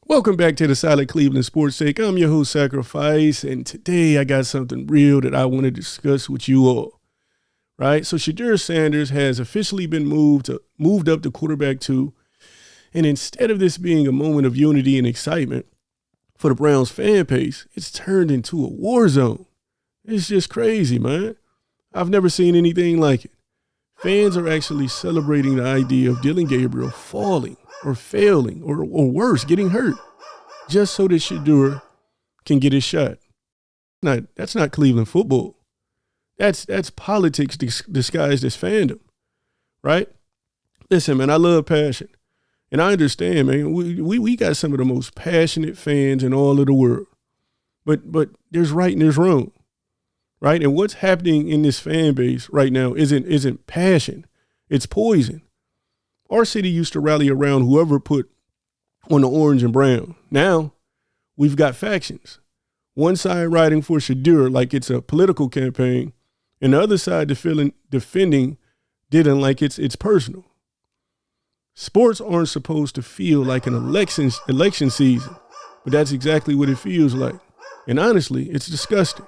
Welcome back to the Solid Cleveland Sports Take. I'm your host, Sacrifice, and today I got something real that I want to discuss with you all. Right? So Shedeur Sanders has officially been moved up to quarterback 2, and instead of this being a moment of unity and excitement for the Browns fan base, it's turned into a war zone. It's just crazy, man. I've never seen anything like it. Fans are actually celebrating the idea of Dillon Gabriel falling or failing or worse, getting hurt, just so that Shedeur can get his shot. That's not Cleveland football. That's politics disguised as fandom, right? Listen, man, I love passion. And I understand, man, we got some of the most passionate fans in all of the world. But there's right and there's wrong, right? And what's happening in this fan base right now isn't passion. It's poison. Our city used to rally around whoever put on the orange and brown. Now we've got factions. One side riding for Shedeur like it's a political campaign, and the other side defending Dillon like it's personal. Sports aren't supposed to feel like an election season, but that's exactly what it feels like. And honestly, it's disgusting.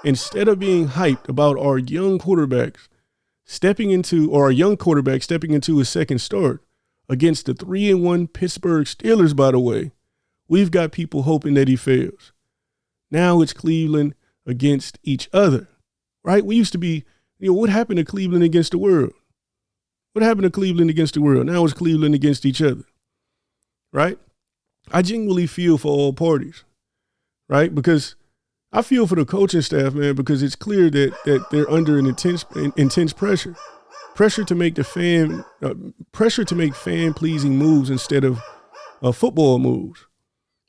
Instead of being hyped about our young quarterback stepping into his second start against the 3-1 Pittsburgh Steelers, by the way, we've got people hoping that he fails. Now it's Cleveland against each other, right? We used to be, what happened to Cleveland against the world? What happened to Cleveland against the world? Now it's Cleveland against each other, right? I genuinely feel for all parties, right? Because I feel for the coaching staff, man, because it's clear that they're under an intense pressure to make fan pleasing moves instead of football moves.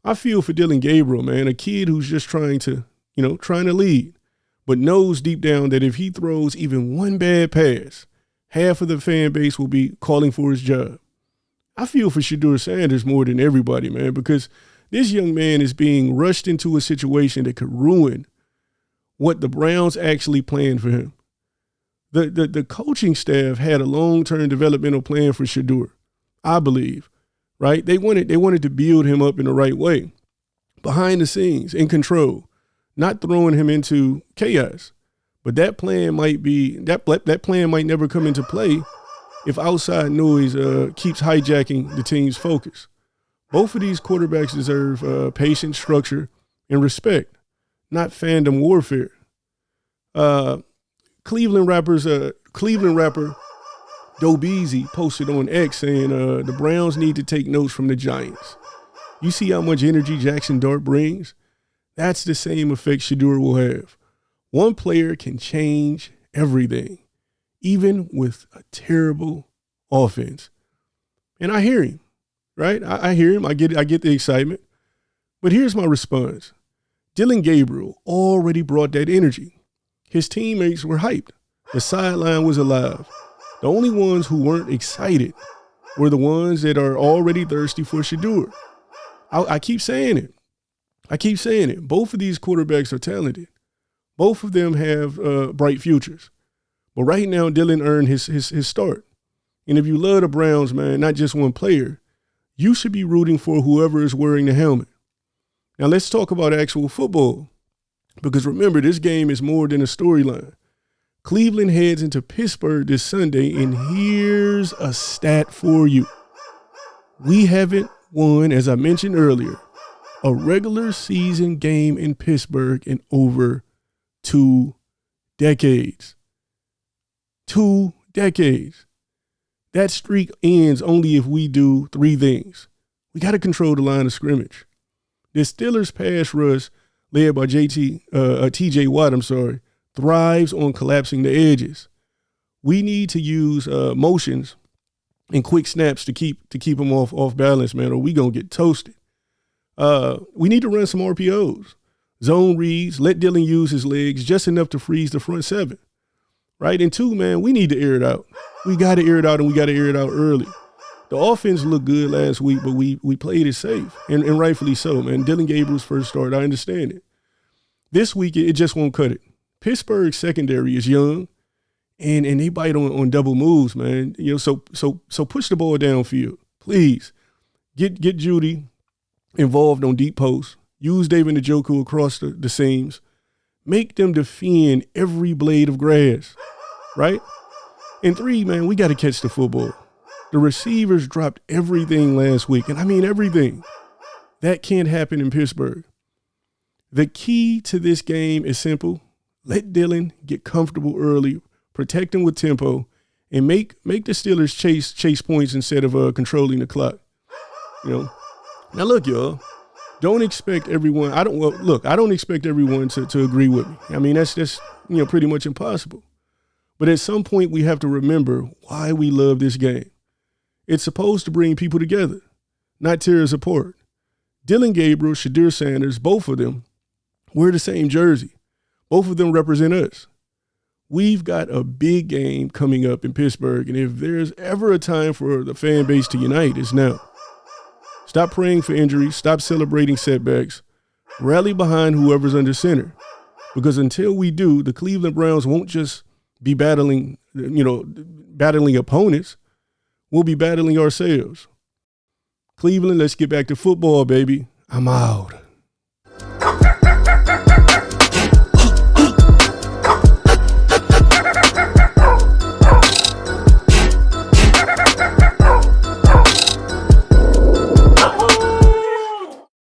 I feel for Dillon Gabriel, man, a kid who's just trying to lead, but knows deep down that if he throws even one bad pass, half of the fan base will be calling for his job. I feel for Shedeur Sanders more than everybody, man, because this young man is being rushed into a situation that could ruin what the Browns actually planned for him. The coaching staff had a long-term developmental plan for Shedeur, I believe, right? They wanted to build him up in the right way, behind the scenes, in control, not throwing him into chaos. But that plan might never come into play if outside noise keeps hijacking the team's focus. Both of these quarterbacks deserve patience, structure, and respect, not fandom warfare. Cleveland rapper Doe Beasy posted on X saying the Browns need to take notes from the Giants. You see how much energy Jackson Dart brings? That's the same effect Shedeur will have. One player can change everything, even with a terrible offense. And I hear him. Right? I hear him. I get the excitement. But here's my response. Dillon Gabriel already brought that energy. His teammates were hyped. The sideline was alive. The only ones who weren't excited were the ones that are already thirsty for Shedeur. I keep saying it. Both of these quarterbacks are talented. Both of them have bright futures. But right now, Dillon earned his start. And if you love the Browns, man, not just one player, you should be rooting for whoever is wearing the helmet. Now let's talk about actual football, because remember, this game is more than a storyline. Cleveland heads into Pittsburgh this Sunday, and here's a stat for you. We haven't won, as I mentioned earlier, a regular season game in Pittsburgh in over 2 decades. 2 decades. That streak ends only if we do 3 things. We got to control the line of scrimmage. The Steelers pass rush, led by TJ Watt, thrives on collapsing the edges. We need to use motions and quick snaps to keep them off balance, man, or we gonna get toasted. We need to run some RPOs, zone reads, let Dillon use his legs just enough to freeze the front 7. Right? And 2, man, we need to air it out. We got to air it out, and we got to air it out early. The offense looked good last week, but we played it safe, and rightfully so, man. Dillon Gabriel's first start, I understand it. This week, it just won't cut it. Pittsburgh's secondary is young, and they bite on double moves, man. So push the ball downfield, please. Get Judy involved on deep posts. Use David Njoku across the seams. Make them defend every blade of grass, right? And 3, man, we got to catch the football. The receivers dropped everything last week, and I mean everything. That can't happen in Pittsburgh. The key to this game is simple. Let Dillon get comfortable early, protect him with tempo, and make the Steelers chase points instead of controlling the clock. You know. Now look, y'all. Don't expect everyone. I don't expect everyone to agree with me. I mean, that's pretty much impossible. But at some point, we have to remember why we love this game. It's supposed to bring people together, not tear us apart. Dillon Gabriel, Shedeur Sanders, both of them wear the same jersey. Both of them represent us. We've got a big game coming up in Pittsburgh, and if there's ever a time for the fan base to unite, it's now. Stop praying for injuries. Stop celebrating setbacks. Rally behind whoever's under center. Because until we do, the Cleveland Browns won't just be battling opponents. We'll be battling ourselves. Cleveland, let's get back to football, baby. I'm out.